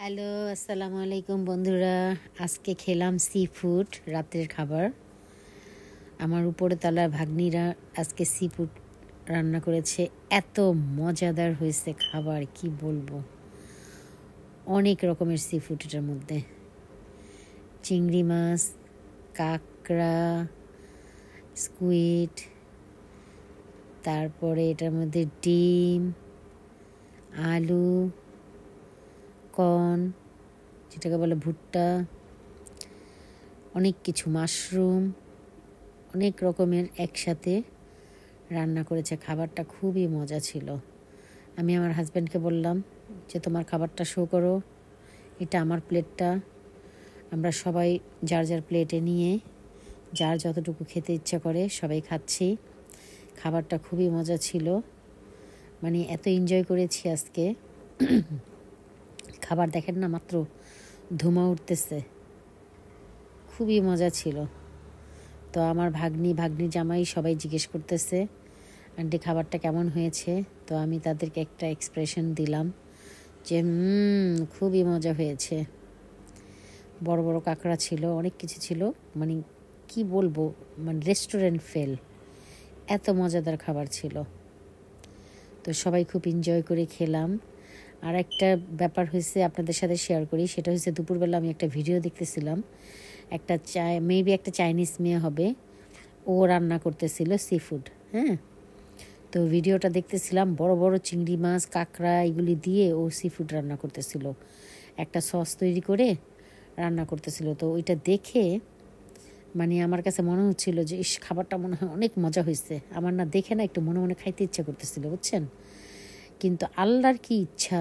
Hello, আসসালামু আলাইকুম বন্ধুরা। আজকে খেলাম সি ফুড, রাতের খাবার। আমার উপরে তলার ভাগ্নিরা আজকে সি ফুড রান্না করেছে। এত মজাদার হয়েছে খাবার, কি বলবো। অনেক রকমের সি ফুড এটার মধ্যে, চিংড়ি মাছ, কাঁকড়া, স্কুইড, তারপরে এটার মধ্যে ডিম, আলু, কর্ন যেটাকে বলে ভুট্টা, অনেক কিছু, মাশরুম, অনেক রকমের একসাথে রান্না করেছে। খাবারটা খুবই মজা ছিল। আমি আমার হাজব্যান্ডকে বললাম যে তোমার খাবারটা শো করো, এটা আমার প্লেটটা। আমরা সবাই যার যার প্লেটে নিয়ে যার যতটুকু খেতে ইচ্ছা করে সবাই খাচ্ছি। খাবারটা খুবই মজা ছিল, মানে এত এনজয় করেছি আজকে। খাবার দেখেন না, মাত্র ধোঁয়া উঠতেছে, খুবই মজা ছিল। তো আমার ভাগ্নি জামাই সবাই জিজ্ঞেস করতেছে আন্টি খাবারটা কেমন হয়েছে। তো আমি তাদেরকে একটা এক্সপ্রেশন দিলাম যে খুবই মজা হয়েছে। বড় বড় কাঁকড়া ছিল, অনেক কিছু ছিল, মানে কি বলবো, মানে রেস্টুরেন্ট ফেল, এত মজাদার খাবার ছিল। তো সবাই খুব এনজয় করে খেলাম। আর একটা ব্যাপার হয়েছে আপনাদের সাথে শেয়ার করি, সেটা হচ্ছে দুপুরবেলা আমি একটা ভিডিও দেখতেছিলাম। একটা মেবি একটা চাইনিজ মেয়ে হবে, ও রান্না করতেছিল সি ফুড। হ্যাঁ, তো ভিডিওটা দেখতেছিলাম, বড় বড় চিংড়ি মাছ, কাঁকড়া এগুলি দিয়ে ও সি ফুড রান্না করতেছিল, একটা সস তৈরি করে রান্না করতেছিল। তো ওইটা দেখে মানে আমার কাছে মনে হচ্ছিল যে ইস, খাবারটা মনে হয় অনেক মজা হয়েছে। আমার না দেখে না একটু মনে মনে খাইতে ইচ্ছা করতেছিল, বুঝছেন। কিন্তু আল্লাহর কি ইচ্ছা,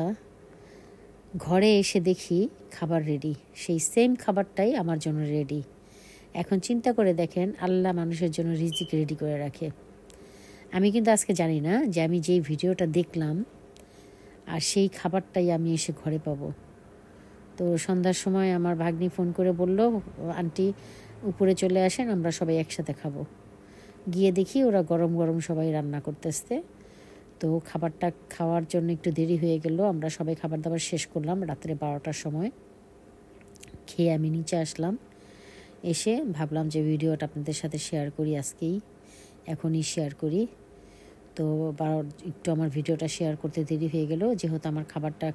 ঘরে এসে দেখি খাবার রেডি, সেই সেম খাবারটাই আমার জন্য রেডি। এখন চিন্তা করে দেখেন, আল্লাহ মানুষের জন্য রিজিক রেডি করে রাখে। আমি কিন্তু আজকে জানি না যে আমি যেই ভিডিওটা দেখলাম আর সেই খাবারটাই আমি এসে ঘরে পাবো। তো সন্ধ্যার সময় আমার ভাগ্নি ফোন করে বলল, আন্টি উপরে চলে আসেন, আমরা সবাই একসাথে খাবো। গিয়ে দেখি ওরা গরম গরম সবাই রান্না করতেছে। তো খাবারটা খাওয়ার জন্য একটু দেরি হয়ে গেল। আমরা সবাই খাবার দাবার শেষ করলাম রাত্রে 12টার সময়। খেয়ে আমি নিচে আসলাম, এসে ভাবলাম যে ভিডিওটা আপনাদের সাথে শেয়ার করি, আজকেই এখনই শেয়ার করি। তো একটু আমার ভিডিওটা শেয়ার করতে দেরি হয়ে গেল, যেহেতু আমার খাবারটা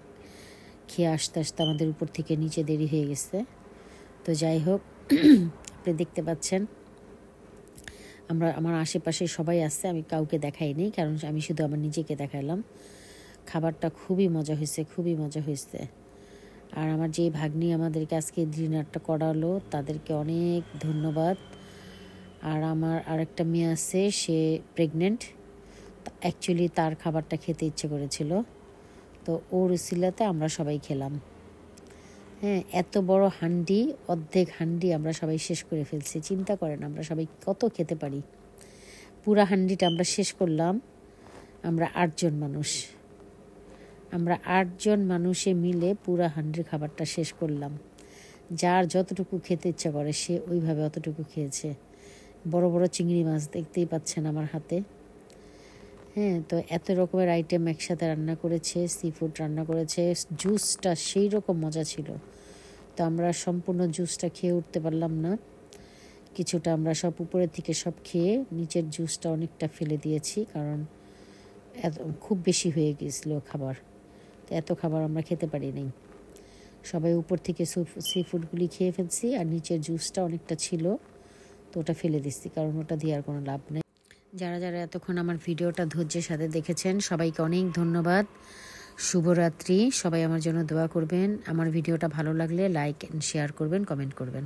খেয়ে আসতে আসতে আমাদের উপর থেকে নিচে দেরি হয়ে গেছে। তো যাই হোক, আপনি দেখতে পাচ্ছেন আমার আশেপাশে সবাই আসছে, আমি কাউকে দেখাইনি, কারণ আমি শুধু আমার নিজেকে দেখালাম। খাবারটা খুবই মজা হয়েছে, খুবই মজা হয়েছে। আর আমার যে ভাগ্নি আমাদেরকে আজকে ডিনারটা করালো, তাদেরকে অনেক ধন্যবাদ। আর আমার আরেকটা মেয়ে আছে, সে প্রেগনেন্ট, অ্যাকচুয়ালি তার খাবারটা খেতে ইচ্ছে করেছিল, তো ওর উসিলাতে আমরা সবাই খেলাম। হ্যাঁ, এত বড় হান্ডি, অর্ধেক হান্ডি আমরা সবাই শেষ করে ফেলছি। চিন্তা করেন আমরা সবাই কত খেতে পারি। পুরা হান্ডিটা আমরা শেষ করলাম। আমরা 8জন মানুষ, আমরা 8জন মানুষে মিলে পুরা হান্ডির খাবারটা শেষ করলাম। যার যতটুকু খেতে ইচ্ছা করে সে ওইভাবে অতটুকু খেয়েছে। বড় বড় চিংড়ি মাছ দেখতেই পাচ্ছেন আমার হাতে। হ্যাঁ, তো এত রকমের আইটেম একসাথে রান্না করেছে, সি ফুড রান্না করেছে। জুসটা সেই রকম মজা ছিল। তো আমরা সম্পূর্ণ জুসটা খেয়ে উঠতে পারলাম না, কিছুটা আমরা সব উপরের থেকে সব খেয়ে নিচের জুসটা অনেকটা ফেলে দিয়েছি, কারণ খুব বেশি হয়ে গিয়েছিল খাবার। তো এত খাবার আমরা খেতে পারিনি। সবাই উপর থেকে সি ফুডগুলি খেয়ে ফেলছি, আর নিচের জুসটা অনেকটা ছিল, তো ওটা ফেলে দিচ্ছি, কারণ ওটা দিয়ে আর কোনো লাভ নেই। যারা যারা এতক্ষণ আমার ভিডিওটা ধৈর্যের সাথে দেখেছেন সবাইকে অনেক ধন্যবাদ। শুভরাত্রি। সবাই আমার জন্য দোয়া করবেন। আমার ভিডিওটা ভালো লাগলে লাইক এন্ড শেয়ার করবেন, কমেন্ট করবেন।